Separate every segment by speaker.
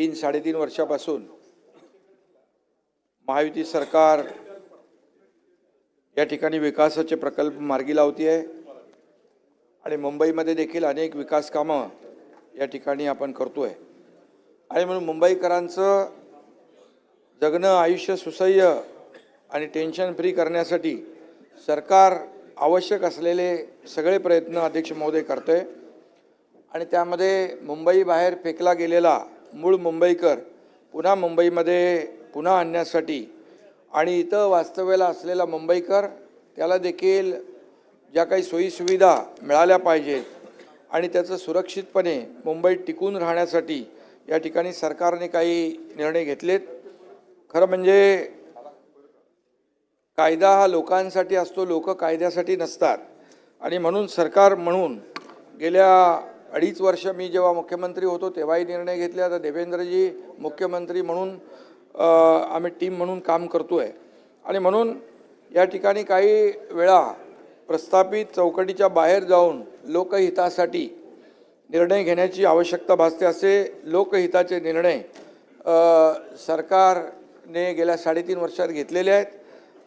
Speaker 1: 3-3.5 वर्षापासून महायुती सरकार या ठिकाणी विकासाचे प्रकल्प मार्गी लावते आहे आणि मुंबईमध्ये देखील अनेक विकास कामं या ठिकाणी आपण करतोय आणि म्हणून मुंबईकरांचं जगणं आयुष्य सुसह्य आणि टेन्शन फ्री करण्यासाठी सरकार आवश्यक असलेले सगळे प्रयत्न अध्यक्ष महोदय करतोय आणि त्यामध्ये मुंबई बाहेर फेकला गेलेला मूळ मुंबईकर पुन्हा मुंबईमध्ये पुन्हा आणण्यासाठी आणि इथं वास्तव्याला असलेला मुंबईकर त्याला देखील ज्या काही सोयीसुविधा मिळाल्या पाहिजेत आणि त्याचं सुरक्षितपणे मुंबईत टिकून राहण्यासाठी या ठिकाणी सरकारने काही निर्णय घेतलेत। खरं म्हणजे कायदा हा लोकांसाठी असतो, लोक कायद्यासाठी नसतात आणि म्हणून सरकार म्हणून गेल्या 2.5 वर्ष मी जेव्हा मुख्यमंत्री होतो तेव्हाही निर्णय घेतले। आता देवेंद्रजी मुख्यमंत्री म्हणून आम्ही टीम म्हणून काम करतोय आणि म्हणून या ठिकाणी काही वेळा प्रस्थापित चौकटीच्या बाहेर जाऊन लोकहितासाठी निर्णय घेण्याची आवश्यकता भासते। असे लोकहिताचे निर्णय सरकारने गेल्या 3.5 वर्षात घेतलेले आहेत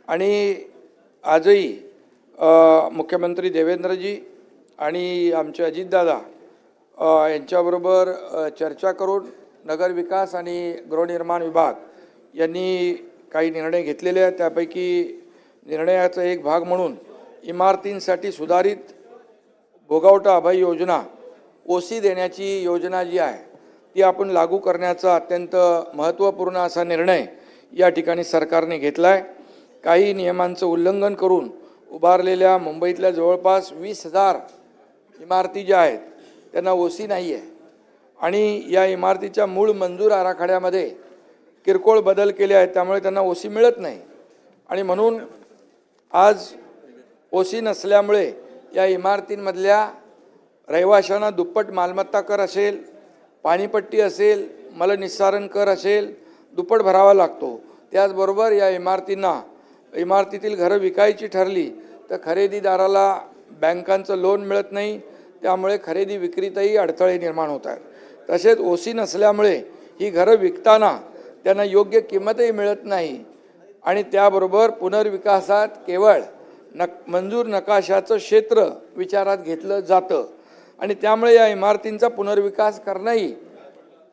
Speaker 1: आणि आजही मुख्यमंत्री देवेंद्रजी आणि आमचे अजितदादा यांच्याबरोबर चर्चा करून नगर विकास आणि गृहनिर्माण विभाग यांनी काही निर्णय घेतलेले आहेत। त्यापैकी निर्णयाचा एक भाग म्हणून इमारतींसाठी सुधारित भोगावटा अभय योजना ओसी देण्याची योजना जी आहे ती आपण लागू करण्याचा अत्यंत महत्त्वपूर्ण असा निर्णय या ठिकाणी सरकारने घेतला आहे। काही नियमांचं उल्लंघन करून उभारलेल्या मुंबईतल्या जवळपास 20,000 इमारती ज्या आहेत त्यांना ओसी नाही आहे आणि या इमारतीच्या मूळ मंजूर आराखड्यामध्ये किरकोळ बदल केले आहेत, त्यामुळे त्यांना ओसी मिळत नाही आणि म्हणून आज ओसी नसल्यामुळे या इमारतींमधल्या रहिवाशांना दुप्पट मालमत्ता कर असेल, पाणीपट्टी असेल, मलनिस्सारण कर असेल दुप्पट भरावा लागतो। त्याचबरोबर या इमारतीतील घरं विकायची ठरली तर खरेदीदाराला बँकांचं लोन मिळत नाही, त्यामुळे खरेदी विक्रीतही अडथळे निर्माण होत आहेत। तसेच ओसी नसल्यामुळे ही घरं विकताना त्यांना योग्य किंमतही मिळत नाही आणि त्याबरोबर पुनर्विकासात केवळ मंजूर नकाशाचं क्षेत्र विचारात घेतलं जातं आणि त्यामुळे या इमारतींचा पुनर्विकास करणंही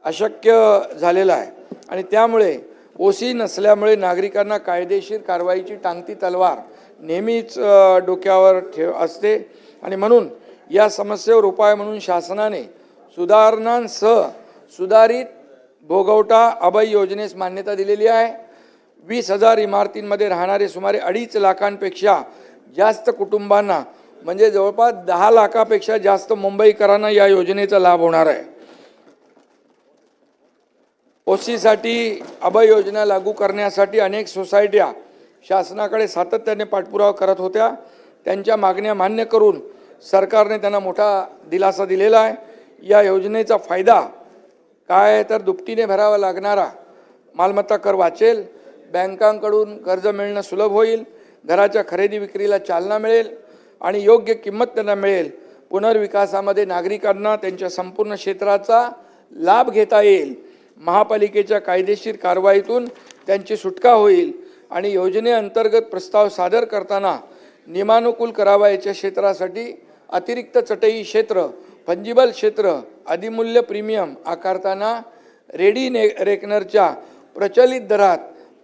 Speaker 1: अशक्य झालेलं आहे आणि त्यामुळे ओसी नसल्यामुळे नागरिकांना कायदेशीर कारवाईची टांगती तलवार नेहमीच डोक्यावर असते आणि म्हणून या समस्येवर उपाय म्हणून शासनाने सुधारणांसह सुधारित भोगवटा अभय योजनेस मान्यता दिलेली आहे। 20,000 इमारतींमध्ये राहणारे सुमारे 2.5 लाखांपेक्षा जास्त कुटुंबांना म्हणजे जवळपास 10 लाखापेक्षा जास्त मुंबईकरांना या योजनेचा लाभ होणार आहे। ओसीसाठी अभय योजना लागू करण्यासाठी अनेक सोसायट्या शासनाकडे सातत्याने पाठपुरावा करत होत्या। त्यांच्या मागण्या मान्य करून सरकारने त्यांना मोठा दिलासा दिलेला आहे। या योजनेचा फायदा काय आहे तर दुपटीने भरावा लागणारा मालमत्ता कर वाचेल, बँकांकडून कर्ज मिळणं सुलभ होईल, घराच्या खरेदी विक्रीला चालना मिळेल आणि योग्य किंमत त्यांना मिळेल। पुनर्विकासामध्ये नागरिकांना त्यांच्या संपूर्ण क्षेत्राचा लाभ घेता येईल, महापालिकेच्या कायदेशीर कारवाईतून त्यांची सुटका होईल आणि योजनेअंतर्गत प्रस्ताव सादर करताना नियमानुकूल करावयाच्या क्षेत्रासाठी अतिरिक्त चटई क्षेत्र, फंजिबल क्षेत्र, अधिमूल्य प्रीमियम आकारताना रेडी रेकनरच्या प्रचलित दरात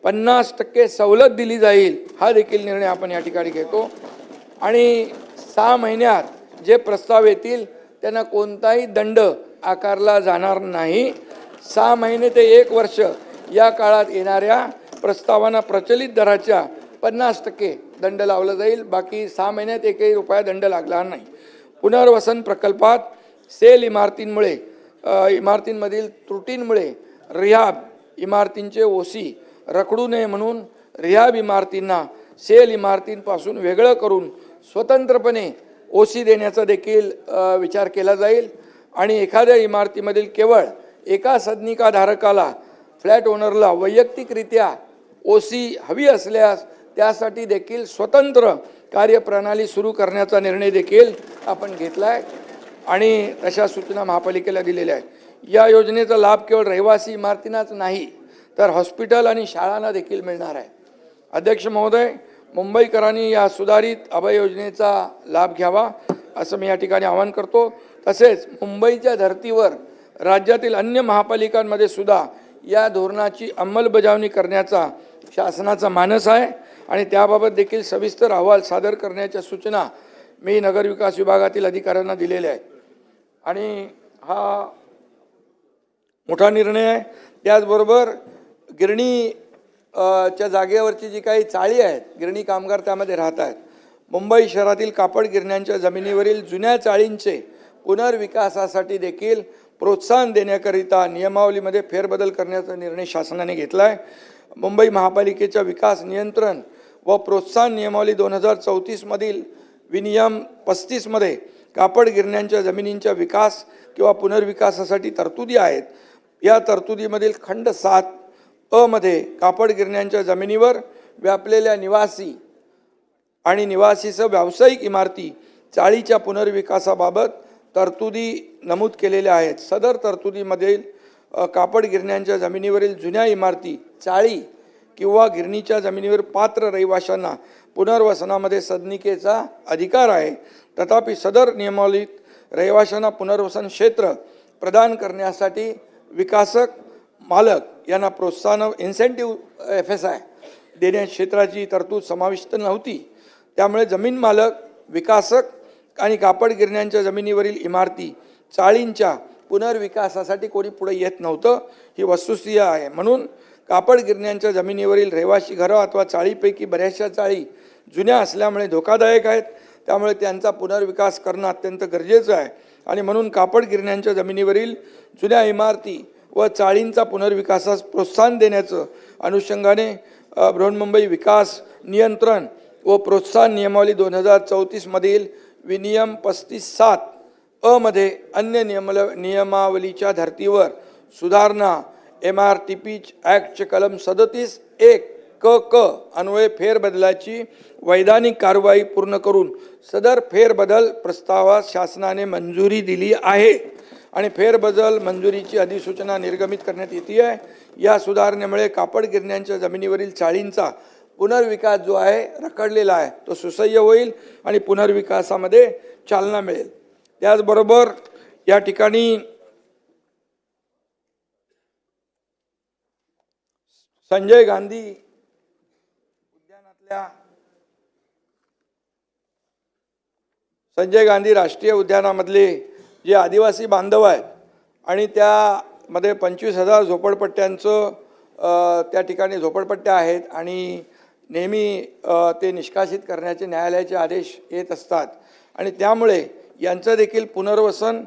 Speaker 1: 50% सवलत दिली जाईल, हा देखील निर्णय आपण या ठिकाणी घेतो आणि 6 महिन्यात जे प्रस्ताव येतील त्यांना कोणताही दंड आकारला जाणार नाही। 6 महिने ते 1 वर्ष या काळात येणाऱ्या प्रस्तावांना प्रचलित दराच्या 50% दंड लावला जाईल, बाकी 6 महिन्यात एकही रुपया दंड लागणार नाही। पुनर्वसन प्रकल्पात सेल इमारतींमधील त्रुटींमुळे रिहाब इमारतींचे ओसी रखडू नये म्हणून रिहाब इमारतींना सेल इमारतींपासून वेगळं करून स्वतंत्रपणे ओसी देण्याचा देखील विचार केला जाईल आणि एखाद्या इमारतीमधील केवळ एका सदनिकाधारकाला फ्लॅट ओनरला वैयक्तिकरित्या ओसी हवी असल्यास त्यासाठी देखील स्वतंत्र कार्यप्रणाली सुरू करण्याचा निर्णय देखील आपण घेतला आहे आणि तशा सूचना महापालिकेला दिलेल्या आहेत। या योजनेचा लाभ केवळ रहिवासी इमारतींनाच नाही तर हॉस्पिटल आणि शाळांना देखील मिळणार आहे. अध्यक्ष महोदय, मुंबईकरांनी या सुधारित अभय योजनेचा लाभ घ्यावा असं मी या ठिकाणी आवाहन करतो. तसेच मुंबईच्या धर्तीवर राज्यातील अन्य महापालिकांमध्ये सुद्धा या धोरणाची अंमलबजावणी करण्याचा शासनाचा मानस आहे आणि त्याबाबत देखील सविस्तर अहवाल सादर करण्याच्या सूचना मी नगरविकास विभागातील अधिकाऱ्यांना दिलेल्या आहेत. आणि हा मोठा निर्णय आहे. त्याचबरोबर गिरणी च्या जागेवरची जी काही चाळी आहेत, गिरणी कामगार त्यामध्ये राहत आहेत. मुंबई शहरातील कापड गिरण्यांच्या जमिनीवरील जुन्या चाळींचे पुनर्विकासासाठी देखील प्रोत्साहन देण्याकरिता नियमावलीमध्ये फेरबदल करण्याचा निर्णय शासनाने घेतला आहे. मुंबई महापालिकेच्या विकास नियंत्रण व प्रोत्साहन नियमावली 2034 मधील विनियम 35 मध्ये कापड गिरण्यांच्या जमिनींच्या विकास किंवा पुनर्विकासासाठी तरतुदी आहेत. या तरतुदीमधील खंड 7 मध्ये कापड गिरण्यांच्या जमिनीवर व्यापलेल्या निवासी आणि निवासीसह व्यावसायिक इमारती चाळीच्या पुनर्विकासाबाबत तरतुदी नमूद केलेल्या आहेत. सदर तरतुदीमधील कापड गिरण्यांच्या जमिनीवरील जुन्या इमारती, चाळी किंवा गिरणीच्या जमिनीवर पात्र रहिवाशांना पुनर्वसनामध्ये सदनिकेचा अधिकार आहे. तथापि सदर नियमावलीत रहिवाशांना पुनर्वसन क्षेत्र प्रदान करण्यासाठी विकासक मालक यांना प्रोत्साहन इन्सेंटिव्ह FSI देण्या क्षेत्राची तरतूद समाविष्ट नव्हती. त्यामुळे जमीन मालक, विकासक आणि कापड गिरण्यांच्या जमिनीवरील इमारती, चाळींच्या पुनर्विकासासाठी कोणी पुढे येत नव्हतं. ही वस्तुस्थिती आहे. म्हणून कापड गिरण्यांच्या जमिनीवरील रहिवासी घरं अथवा चाळीपैकी बऱ्याचशा चाळी जुन्या असल्यामुळे धोकादायक आहेत. त्यामुळे त्यांचा पुनर्विकास करणं अत्यंत गरजेचं आहे आणि म्हणून कापड गिरण्यांच्या जमिनीवरील जुन्या इमारती व चाळींचा पुनर्विकासास प्रोत्साहन देण्याचं अनुषंगाने बृहन्मुंबई विकास नियंत्रण व प्रोत्साहन नियमावली 2034 मधील विनियम 35(7) मध्ये अन्य नियमावलीच्या धर्तीवर सुधारणा MRTP ॲक्टचे कलम 37(1) क अन्वये फेरबदलाची वैधानिक कारवाई पूर्ण करून सदर फेरबदल प्रस्तावास शासनाने मंजुरी दिली आहे आणि फेरबदल मंजुरीची अधिसूचना निर्गमित करण्यात येते आहे. या सुधारणेमुळे कापड गिरण्यांच्या जमिनीवरील चाळींचा पुनर्विकास जो आहे रखडलेला आहे तो सुसह्य होईल आणि पुनर्विकासामध्ये चालना मिळेल. त्याचबरोबर या ठिकाणी संजय गांधी राष्ट्रीय उद्यानामधले जे आदिवासी बांधव आहेत आणि त्यामध्ये 25,000 झोपडपट्ट्यांचं त्या ठिकाणी झोपडपट्ट्या आहेत आणि नेहमी ते निष्कासित करण्याचे न्यायालयाचे आदेश येत असतात आणि त्यामुळे यांचं देखील पुनर्वसन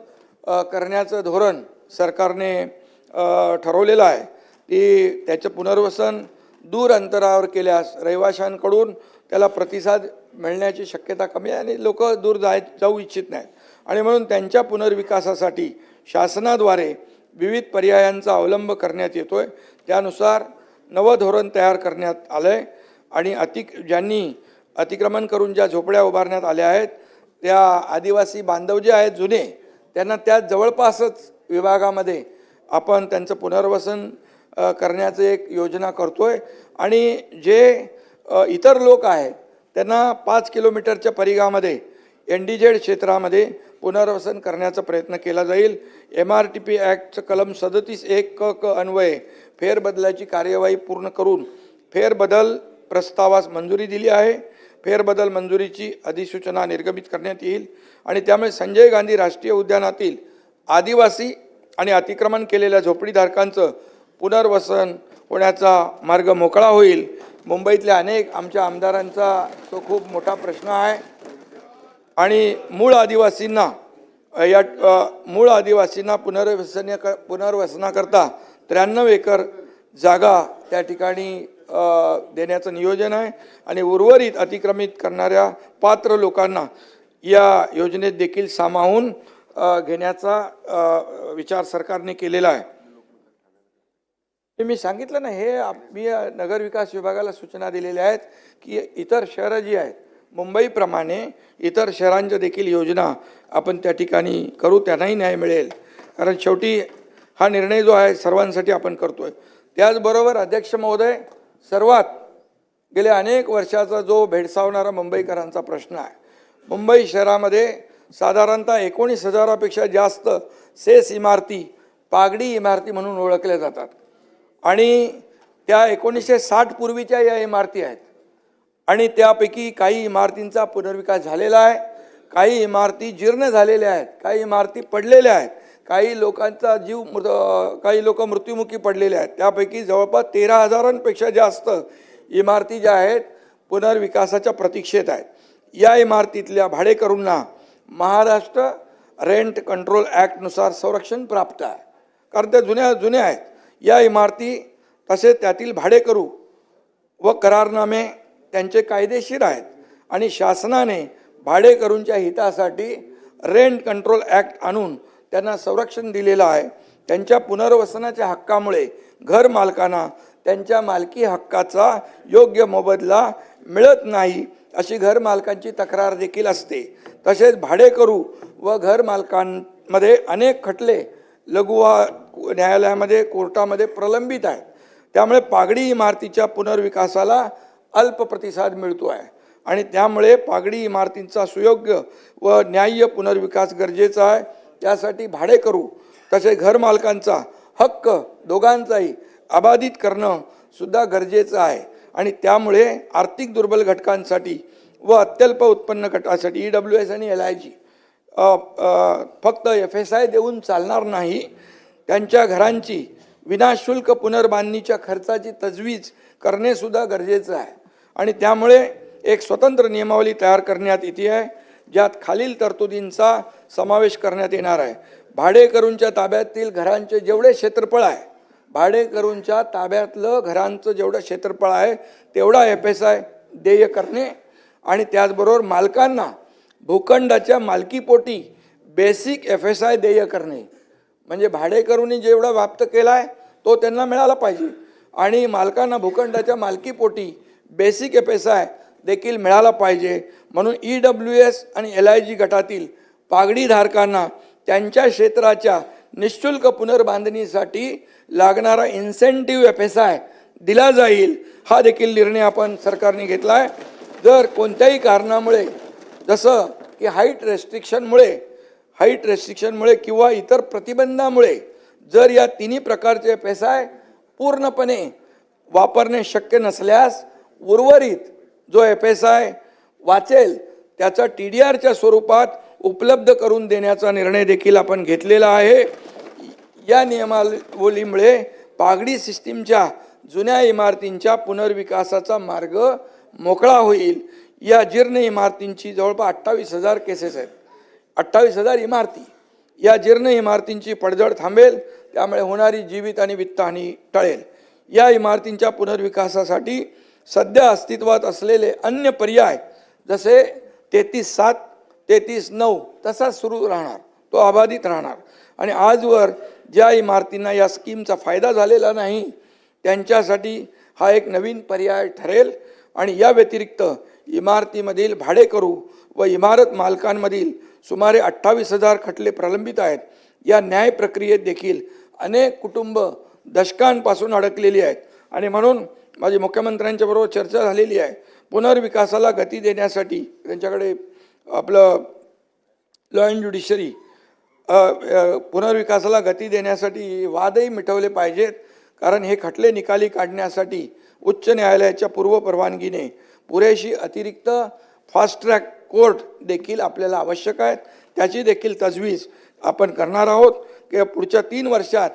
Speaker 1: करण्याचं धोरण सरकारने ठरवलेलं आहे. की त्याचं पुनर्वसन दूर अंतरावर केल्यास रहिवाशांकडून त्याला प्रतिसाद मिळण्याची शक्यता कमी आहे आणि लोक दूर जाऊ इच्छित नाहीत आणि म्हणून त्यांच्या पुनर्विकासासाठी शासनाद्वारे विविध पर्यायांचा अवलंब करण्यात येतोय. त्यानुसार नवं धोरण तयार करण्यात आलं आहे आणि ज्यांनी अतिक्रमण करून ज्या झोपड्या उभारण्यात आल्या आहेत त्या आदिवासी बांधव जे आहेत जुने, त्यांना त्या जवळपासच विभागामध्ये आपण त्यांचं पुनर्वसन करण्याचं एक योजना करतोय आणि जे इतर लोक आहेत त्यांना 5 किलोमीटरच्या परिघामध्ये NDZ क्षेत्रामध्ये पुनर्वसन करण्याचा प्रयत्न केला जाईल. MRTP ॲक्टचं कलम 37(1) क अन्वये फेरबदलाची कार्यवाही पूर्ण करून फेरबदल प्रस्तावास मंजुरी दिली आहे. फेरबदल मंजुरीची अधिसूचना निर्गमित करण्यात येईल आणि त्यामुळे संजय गांधी राष्ट्रीय उद्यानातील आदिवासी आणि अतिक्रमण केलेल्या झोपडीधारकांचं पुनर्वसन होण्याचा मार्ग मोकळा होईल. मुंबईतल्या अनेक आमच्या आमदारांचा तो खूप मोठा प्रश्न आहे आणि मूळ आदिवासींना पुनर्वसनाकरता 93 एकर जागा त्या ठिकाणी देण्याचं नियोजन आहे आणि उर्वरित अतिक्रमित करणाऱ्या पात्र लोकांना या योजनेत देखील सामावून घेण्याचा विचार सरकारने केलेला आहे. मी सांगितलं ना, हे मी नगर विकास विभागाला सूचना दिलेल्या आहेत की इतर शहरं जी आहेत मुंबईप्रमाणे इतर शहरांच्या देखील योजना आपण त्या ठिकाणी करू, त्यांनाही न्याय मिळेल. कारण शेवटी हा निर्णय जो आहे सर्वांसाठी आपण करतोय. त्याचबरोबर अध्यक्ष महोदय, सर्वात गेल्या अनेक वर्षाचा जो भेडसावणारा मुंबईकरांचा प्रश्न आहे, मुंबई शहरामध्ये साधारणतः 19,000पेक्षा जास्त सेस इमारती पागडी इमारती म्हणून ओळखल्या जातात आणि त्या 1960 पूर्वीच्या या इमारती आहेत आणि त्यापैकी काही इमारतींचा पुनर्विकास झालेला आहे, काही इमारती जीर्ण झालेल्या आहेत, काही इमारती पडलेल्या आहेत, काही लोकांचा काही लोक मृत्युमुखी पडलेले आहेत. त्यापैकी जवळपास 13,000पेक्षा जास्त इमारती ज्या आहेत पुनर्विकासाच्या प्रतीक्षेत आहेत. या इमारतीतल्या भाडेकरूंना महाराष्ट्र रेंट कंट्रोल ॲक्टनुसार संरक्षण प्राप्त आहे, कारण त्या जुन्या आहेत. या इमारती तसेच त्यातील भाडेकरू व करारनामे त्यांचे कायदेशीर आहेत आणि शासनाने भाडेकरूंच्या हितासाठी रेंट कंट्रोल ॲक्ट आणून त्यांना संरक्षण दिलेलं आहे. त्यांच्या पुनर्वसनाच्या हक्कामुळे घर मालकांना त्यांच्या मालकी हक्काचा योग्य मोबदला मिळत नाही अशी घर मालकांची तक्रार देखील असते. तसेच भाडेकरू व घर मालकांमध्ये अनेक खटले लघु न्यायालयामध्ये कोर्टामध्ये प्रलंबित आहेत. त्यामुळे पागडी इमारतीच्या पुनर्विकासाला अल्प प्रतिसाद मिळतो आहे आणि त्यामुळे पागडी इमारतींचा सुयोग्य व न्याय्य पुनर्विकास गरजेचा आहे. त्यासाठी भाडेकरू तसेच घरमालकांचा हक्क दोघांचाही अबाधित करणं सुद्धा गरजेचं आहे आणि त्यामुळे आर्थिक दुर्बल घटकांसाठी व अत्यल्प उत्पन्न गटासाठी EWS आणि LIG फक्त FSI देऊन चालणार नाही. त्यांच्या घरांची विनाशुल्क पुनर्बांधणीच्या खर्चाची तजवीज करणे सुद्धा गरजेचं आहे आणि त्यामुळे एक स्वतंत्र नियमावली तयार करण्यात येते आहे, ज्यात खालील तरतुदींचा समावेश करण्यात येणार आहे. भाडेकरूंच्या ताब्यातील घरांचे जेवढे क्षेत्रफळ आहे, भाडेकरूंच्या ताब्यातलं घरांचं जेवढं क्षेत्रफळ आहे तेवढा FSI देय करणे आणि त्याचबरोबर मालकांना भूखंडाच्या मालकीपोटी बेसिक FSI देय करणे. म्हणजे भाडेकरूंनी जेवढा व्याप्त केला आहे तो त्यांना मिळाला पाहिजे आणि मालकांना भूखंडाच्या मालकीपोटी बेसिक FSI देखील मिळाला पाहिजे. म्हणून EWS आणि LIG गटातील पागडीधारकांना त्यांच्या क्षेत्राच्या निःशुल्क पुनर्बांधणीसाठी लागणारा इन्सेंटिव्ह FSI दिला जाईल, हा देखील निर्णय आपण सरकारने घेतला आहे. जर कोणत्याही कारणामुळे जसं की हाईट रेस्ट्रिक्शनमुळे किंवा इतर प्रतिबंधामुळे जर या तिन्ही प्रकारचे FSI पूर्णपणे वापरणे शक्य नसल्यास उर्वरित जो FSI वाचेल त्याचा TDRच्या स्वरूपात उपलब्ध करून देण्याचा निर्णय देखील आपण घेतलेला आहे. या नियमावलीमुळे पागडी सिस्टीमच्या जुन्या इमारतींच्या पुनर्विकासाचा मार्ग मोकळा होईल. या जीर्ण इमारतींची जवळपास 28,000 केसेस आहेत, 28,000 इमारती. या जीर्ण इमारतींची पडझड थांबेल, त्यामुळे होणारी जीवित आणि वित्तहानी टळेल. या इमारतींच्या पुनर्विकासासाठी सध्या अस्तित्वात असलेले अन्य पर्याय जसे 33/7, 33/9 तसाच सुरू राहणार, तो अबाधित राहणार आणि आजवर ज्या इमारतींना या स्कीमचा फायदा झालेला नाही त्यांच्यासाठी हा एक नवीन पर्याय ठरेल. आणि या व्यतिरिक्त इमारतीमधील भाडेकरू व इमारत मालकांमधील सुमारे 28,000 खटले प्रलंबित आहेत. या न्याय प्रक्रियेत देखील अनेक कुटुंब दशकांपासून अडकलेली आहेत आणि म्हणून माझी मुख्यमंत्र्यांच्या बरोबर चर्चा झालेली आहे. पुनर्विकासाला गती देण्यासाठी त्यांच्याकडे आपलं लॉ अँड ज्युडिशरी पुनर्विकासाला गती देण्यासाठी वादही मिटवले पाहिजेत, कारण हे खटले निकाली काढण्यासाठी उच्च न्यायालयाच्या पूर्व परवानगीने पुरेशी अतिरिक्त फास्ट ट्रॅक कोर्ट देखील आपल्याला आवश्यक आहेत. त्याची देखील तजवीज आपण करणार आहोत की पुढच्या 3 वर्षात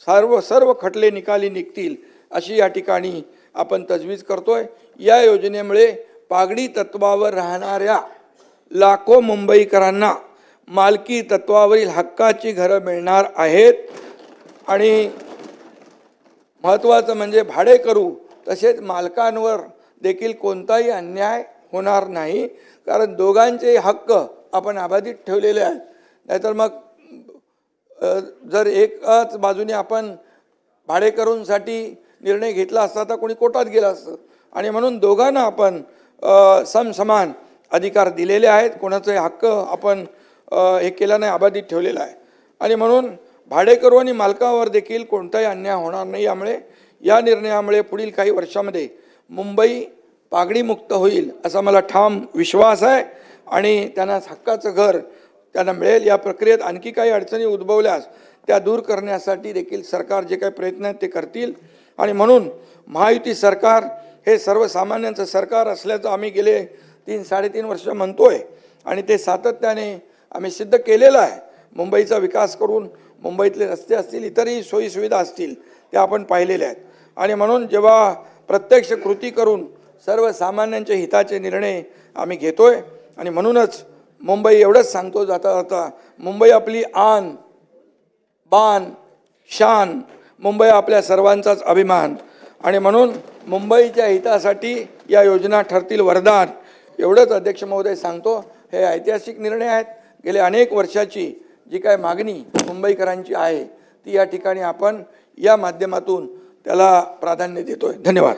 Speaker 1: सर्व खटले निकाली निघतील अशी या ठिकाणी आपण तजवीज करतोय. या योजनेमुळे पागडी तत्वावर राहणाऱ्या लाखो मुंबईकरांना मालकी तत्वावरील हक्काची घरं मिळणार आहेत आणि महत्त्वाचं म्हणजे भाडेकरू तसेच मालकांवर देखील कोणताही अन्याय होणार नाही, कारण दोघांचे हक्क आपण अबाधित ठेवलेले आहेत. नाहीतर मग जर एकाच बाजूने आपण भाडेकरूंसाठी निर्णय घेतला असता तर कोणी कोर्टात गेलं असतं आणि म्हणून दोघांना आपण समसमान अधिकार दिलेले आहेत. कोणाचे हक्क आपण हे केलं नाही, अबाधित ठेवलेला आहे आणि म्हणून भाडेकरू आणि मालकावर देखील कोणताही अन्याय होणार नाही. यामुळे या निर्णयामुळे पुढील काही वर्षामध्ये मुंबई पागडीमुक्त होईल असा मला ठाम विश्वास आहे आणि त्यांना हक्काचं घर त्यांना मिळेल. या प्रक्रियेत आणखी काही अडचणी उद्भवल्यास त्या दूर करण्यासाठी देखील सरकार जे काही प्रयत्न आहेत ते करतील. आणि म्हणून महायुती सरकार हे सर्वसामान्यांचं सरकार असल्याचं आम्ही गेले 3-3.5 वर्ष म्हणतोय आणि ते सातत्याने आम्ही सिद्ध केलेलं आहे. मुंबईचा विकास करून मुंबईतले रस्ते असतील, इतरही सोयीसुविधा असतील त्या आपण पाहिलेल्या आहेत. आणि म्हणून जेव्हा प्रत्यक्ष कृती करून सर्वसामान्यांच्या हिताचे निर्णय आम्ही घेतोय आणि म्हणूनच मुंबई एवढंच सांगतो जाता जाता, मुंबई आपली आन बान शान, मुंबई आपल्या सर्वांचाच अभिमान. आणि म्हणून मुंबईच्या हितासाठी या योजना ठरतील वरदान एवढंच अध्यक्ष महोदय सांगतो. हे ऐतिहासिक निर्णय आहेत. गेले अनेक वर्षाची जी काय मागणी मुंबईकरांची आहे ती या ठिकाणी आपण या माध्यमातून त्याला प्राधान्य देतोय. धन्यवाद.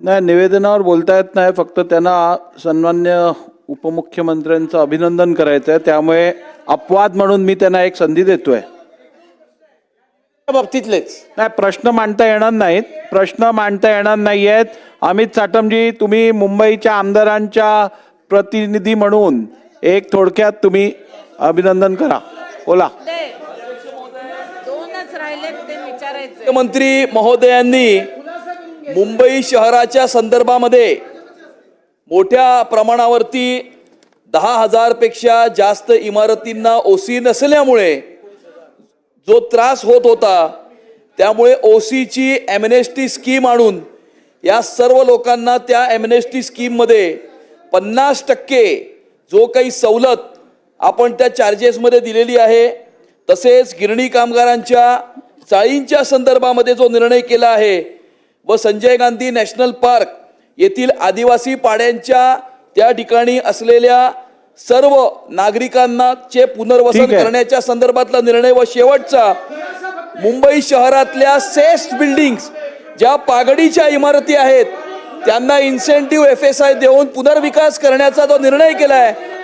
Speaker 2: नाही, निवेदनावर बोलता येत नाही. फक्त त्यांना सन्मान्य उपमुख्यमंत्र्यांचं अभिनंदन करायचं आहे, त्यामुळे अपवाद म्हणून मी त्यांना एक संधी देतोय.
Speaker 3: बाबतीतलेच
Speaker 2: नाही, प्रश्न मांडता येणार नाहीत. प्रश्न मांडता येणार नाही आहेत. अमित साटमजी, तुम्ही मुंबईच्या आमदारांच्या प्रतिनिधी म्हणून एक थोडक्यात तुम्ही अभिनंदन करा. बोला.
Speaker 4: दोनच राहिले ते विचारायचे.
Speaker 3: मुख्यमंत्री महोदयांनी मुंबई शहराच्या संदर्भामध्ये मोठ्या प्रमाणावरती 10,000 पेक्षा जास्त इमारतींना ओसी नसल्यामुळे जो त्रास होत होता, त्यामुळे ओसीची ॲम्नेस्टी स्कीम आणून या सर्व लोकांना त्या ॲम्नेस्टी स्कीममध्ये 50% जो काही सवलत आपण त्या चार्जेसमध्ये दिलेली आहे, तसेच गिरणी कामगारांच्या चाळींच्या संदर्भामध्ये जो निर्णय केला आहे व संजय गांधी नॅशनल पार्क येथील आदिवासी पाड्यांच्या त्या ठिकाणी असलेल्या सर्व नागरिकांना चे पुनर्वसन करण्याच्या संदर्भातला निर्णय व शेवटचा मुंबई शहरातल्या सेस्ट बिल्डिंग्स ज्या पागडीच्या इमारती आहेत त्यांना इन्सेंटिव्ह FSI देऊन पुनर्विकास करण्याचा जो निर्णय केला आहे